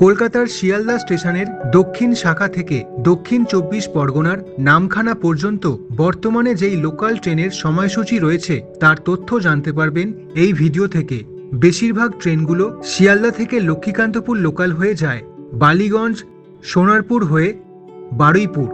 কলকাতার শিয়ালদা স্টেশনের দক্ষিণ শাখা থেকে দক্ষিণ ২৪ পরগনার নামখানা পর্যন্ত বর্তমানে যেই লোকাল ট্রেনের সময়সূচি রয়েছে তার তথ্য জানতে পারবেন এই ভিডিও থেকে। বেশিরভাগ ট্রেনগুলো শিয়ালদা থেকে লক্ষ্মীকান্তপুর লোকাল হয়ে যায় বালিগঞ্জ, সোনারপুর হয়ে বারুইপুর,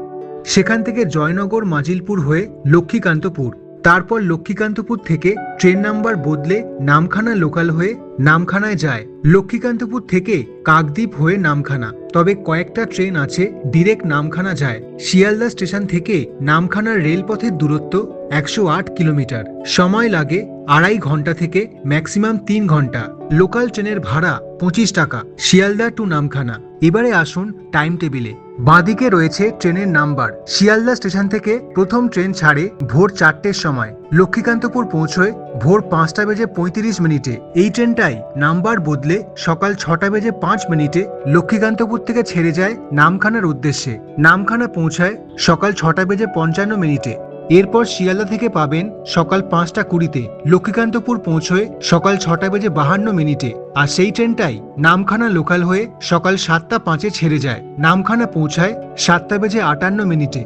সেখান থেকে জয়নগর, মাজিলপুর হয়ে লক্ষ্মীকান্তপুর, তারপর লক্ষ্মীকান্তপুর থেকে ট্রেন নাম্বার বদলে নামখানা লোকাল হয়ে নামখানায় যায়। লক্ষ্মীকান্তপুর থেকে কাকদ্বীপ হয়ে নামখানা, তবে কয়েকটা ট্রেন আছে ডিরেক্ট নামখানা যায়। শিয়ালদা স্টেশন থেকে নামখানার রেলপথের দূরত্ব ১০৮ কিলোমিটার, সময় লাগে ২.৫ ঘন্টা থেকে ম্যাক্সিমাম ৩ ঘন্টা। লোকাল ট্রেনের ভাড়া ২৫ টাকা শিয়ালদা টু নামখানা। এবারে আসুন টাইম টেবিলে। বাঁদিকে রয়েছে ট্রেনের নাম্বার। শিয়ালদা স্টেশন থেকে প্রথম ট্রেন ছাড়ে ভোর ৪টের সময়, লক্ষ্মীকান্তপুর পৌঁছয় ভোর ৫টা বেজে ৩৫ মিনিটে। এই ট্রেনটাই নাম্বার বদলে সকাল ৬টা বেজে ৫ মিনিটে লক্ষ্মীকান্তপুর থেকে ছেড়ে যায় নামখানার উদ্দেশ্যে। নামখানা পৌঁছায় সকাল ৬টা বেজে ৫৫ মিনিটে। এরপর শিয়ালদা থেকে পাবেন সকাল ৫টা ২০-তে, লক্ষ্মীকান্তপুর পৌঁছয় সকাল ৬টা বেজে ৫২ মিনিটে। আর সেই ট্রেনটাই নামখানা লোকাল হয়ে সকাল ৭টা ৫-এ ছেড়ে যায়, নামখানা পৌঁছায় ৭টা বেজে ৫৮ মিনিটে।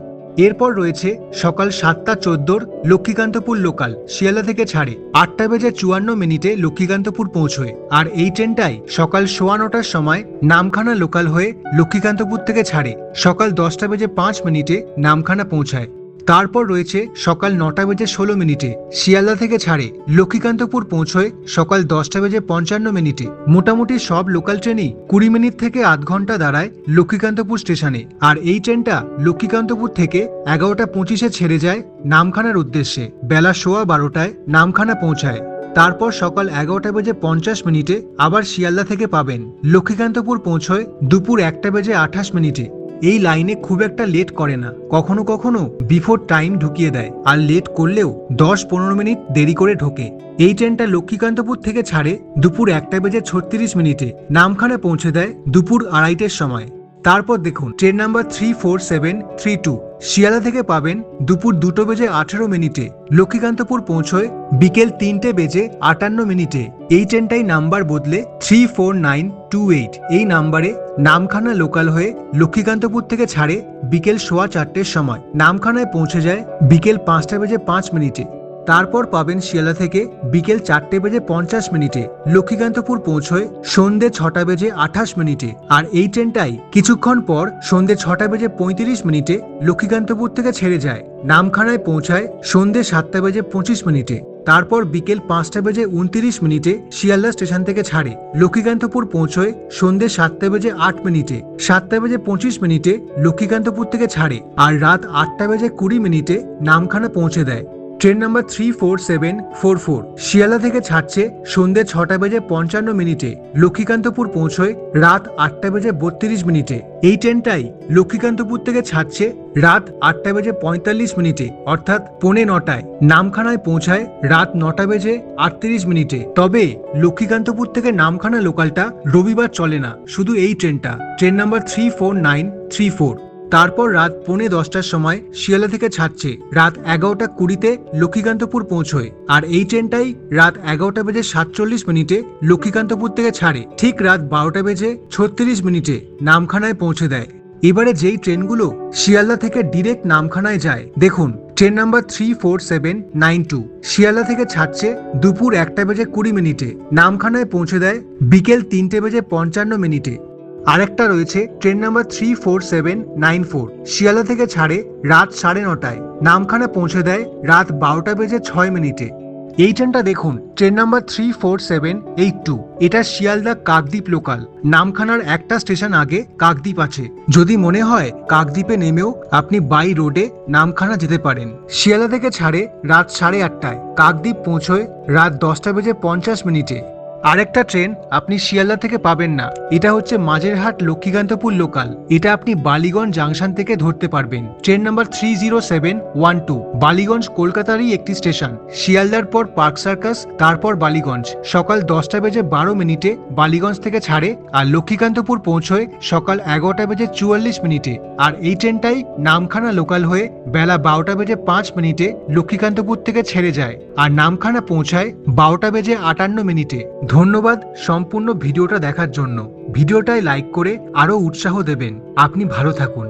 এরপর রয়েছে সকাল ৭টা ১৪-র লক্ষ্মীকান্তপুর লোকাল, শিয়ালদা থেকে ছাড়ে ৮টা বেজে ৫৪ মিনিটে লক্ষ্মীকান্তপুর পৌঁছয়। আর এই ট্রেনটাই সকাল ৯:১৫টার সময় নামখানা লোকাল হয়ে লক্ষ্মীকান্তপুর থেকে ছাড়ে, সকাল ১০টা বেজে ৫ মিনিটে নামখানা পৌঁছায়। তারপর রয়েছে সকাল ৯টা বেজে ১৬ মিনিটে শিয়ালদা থেকে ছাড়ে, লক্ষ্মীকান্তপুর পৌঁছয় সকাল ১০টা বেজে ৫৫ মিনিটে। মোটামুটি সব লোকাল ট্রেনই ২০ মিনিট থেকে আধ ঘন্টা দাঁড়ায় লক্ষ্মীকান্তপুর স্টেশনে। আর এই ট্রেনটা লক্ষ্মীকান্তপুর থেকে ১১টা ২৫-এ ছেড়ে যায় নামখানার উদ্দেশ্যে, বেলা ১২:১২টায় নামখানা পৌঁছায়। তারপর সকাল ১১টা বেজে ৫০ মিনিটে আবার শিয়ালদা থেকে পাবেন, লক্ষ্মীকান্তপুর পৌঁছয় দুপুর ১টা বেজে ২৮ মিনিটে। এই লাইনে খুব একটা লেট করে না, কখনো কখনো বিফোর টাইম ঢুকিয়ে দেয়, আর লেট করলেও ১০-১৫ মিনিট দেরি করে ঢোকে। এই ট্রেনটা লক্ষ্মীকান্তপুর থেকে ছাড়ে দুপুর ১টা বেজে ৩৬ মিনিটে, নামখানা পৌঁছে দেয় দুপুর ২:৩০-এর সময়। তারপর দেখুন ট্রেন নাম্বার 34732, শিয়ালদা থেকে পাবেন দুপুর ২টো বেজে ১৮ মিনিটে, লক্ষ্মীকান্তপুর পৌঁছয় বিকেল ৩টে বেজে ৫৮ মিনিটে। এই ট্রেনটাই নাম্বার বদলে 34928, এই নাম্বারে নামখানা লোকাল হয়ে লক্ষ্মীকান্তপুর থেকে ছাড়ে বিকেল ৪:১৫-এর সময়, নামখানায় পৌঁছে যায় বিকেল ৫টা বেজে ৫ মিনিটে। তারপর পাবেন শিয়ালদা থেকে বিকেল ৪টে বেজে ৫০ মিনিটে, লক্ষ্মীকান্তপুর পৌঁছয় সন্ধ্যে ৬টা বেজে ২৮ মিনিটে। আর এই ট্রেনটাই কিছুক্ষণ পর সন্ধ্যে ৬টা বেজে ৩৫ মিনিটে লক্ষ্মীকান্তপুর থেকে ছেড়ে যায়, নামখানায় পৌঁছায় সন্ধ্যে ৭টা বেজে ২৫ মিনিটে। তারপর বিকেল ৫টা বেজে ২৯ মিনিটে শিয়ালদা স্টেশন থেকে ছাড়ে, লক্ষ্মীকান্তপুর পৌঁছয় সন্ধ্যে ৭টা বেজে ৮ মিনিটে। ৭টা বেজে ২৫ মিনিটে লক্ষ্মীকান্তপুর থেকে ছাড়ে, আর রাত ৮টা বেজে ২০ মিনিটে নামখানা পৌঁছে দেয়। ট্রেন নাম্বার 34744, শিয়ালদা থেকে ছাড়ছে সন্ধ্যে ৬টা বেজে ৫৫ মিনিটে, লক্ষ্মীকান্তপুর পৌঁছয় রাত ৮টা বেজে ৩২ মিনিটে। এই ট্রেনটাই লক্ষ্মীকান্তপুর থেকে ছাড়ছে রাত ৮টা বেজে ৪৫ মিনিটে, অর্থাৎ পৌনে ৯টায়, নামখানায় পৌঁছায় রাত ৯টা বেজে ৩৮ মিনিটে। তবে লক্ষ্মীকান্তপুর থেকে নামখানা লোকালটা রবিবার চলে না, শুধু এই ট্রেনটা, ট্রেন নাম্বার 34934। তারপর রাত পৌনে ১০টার সময় শিয়ালদা থেকে ছাড়ছে, রাত ১১টা ২০-তে লক্ষ্মীকান্তপুর পৌঁছয়। আর এই ট্রেনটাই রাত ১১টা বেজে ৪৭ মিনিটে লক্ষ্মীকান্তপুর থেকে ছাড়ে, ঠিক রাত ১২টা বেজে ৩৬ মিনিটে নামখানায় পৌঁছে দেয়। এবারে যেই ট্রেনগুলো শিয়ালদা থেকে ডিরেক্ট নামখানায় যায় দেখুন, ট্রেন নাম্বার 34792, শিয়ালদা থেকে ছাড়ছে দুপুর ১টা বেজে ২০ মিনিটে, নামখানায় পৌঁছে দেয় বিকেল ৩টে বেজে ৫৫ মিনিটে। আরেকটা রয়েছে ট্রেন নাম্বার 34794, শিয়ালদা থেকে ছাড়ে রাত ৯:৩০টায়, নামখানা পৌঁছে দেয় রাত ১২টা বেজে ৬ মিনিটে। এই ট্রেনটা দেখুন, ট্রেন নাম্বার 34782, এটা শিয়ালদা কাকদ্বীপ লোকাল, নামখানার একটা স্টেশন আগে কাকদ্বীপ আছে। যদি মনে হয় কাকদ্বীপে নেমেও আপনি বাই রোডে নামখানা যেতে পারেন। শিয়ালদা থেকে ছাড়ে রাত ৮:৩০টায়, কাকদ্বীপ পৌঁছয় রাত ১০টা বেজে ৫০ মিনিটে। আরেকটা ট্রেন আপনি শিয়ালদা থেকে পাবেন না, এটা হচ্ছে মাঝেরহাট লক্ষ্মীকান্তপুর লোকাল, এটা আপনি বালিগঞ্জ জাংশন থেকে ধরতে পারবেন। ট্রেন নাম্বার 30712, বালিগঞ্জ কলকাতারই একটি স্টেশন, শিয়ালদার পর পার্ক সার্কাস, তারপর বালিগঞ্জ। সকাল ১০টা বেজে ১২ মিনিটে বালিগঞ্জ থেকে ছাড়ে, আর লক্ষ্মীকান্তপুর পৌঁছয় সকাল ১১টা বেজে ৪৪ মিনিটে। আর এই ট্রেনটাই নামখানা লোকাল হয়ে বেলা ১২টা বেজে ৫ মিনিটে লক্ষ্মীকান্তপুর থেকে ছেড়ে যায়, আর নামখানা পৌঁছায় ১২টা বেজে ৫৮ মিনিটে। ধন্যবাদ সম্পূর্ণ ভিডিওটা দেখার জন্য। ভিডিওটায় লাইক করে আরও উৎসাহ দেবেন। আপনি ভালো থাকুন।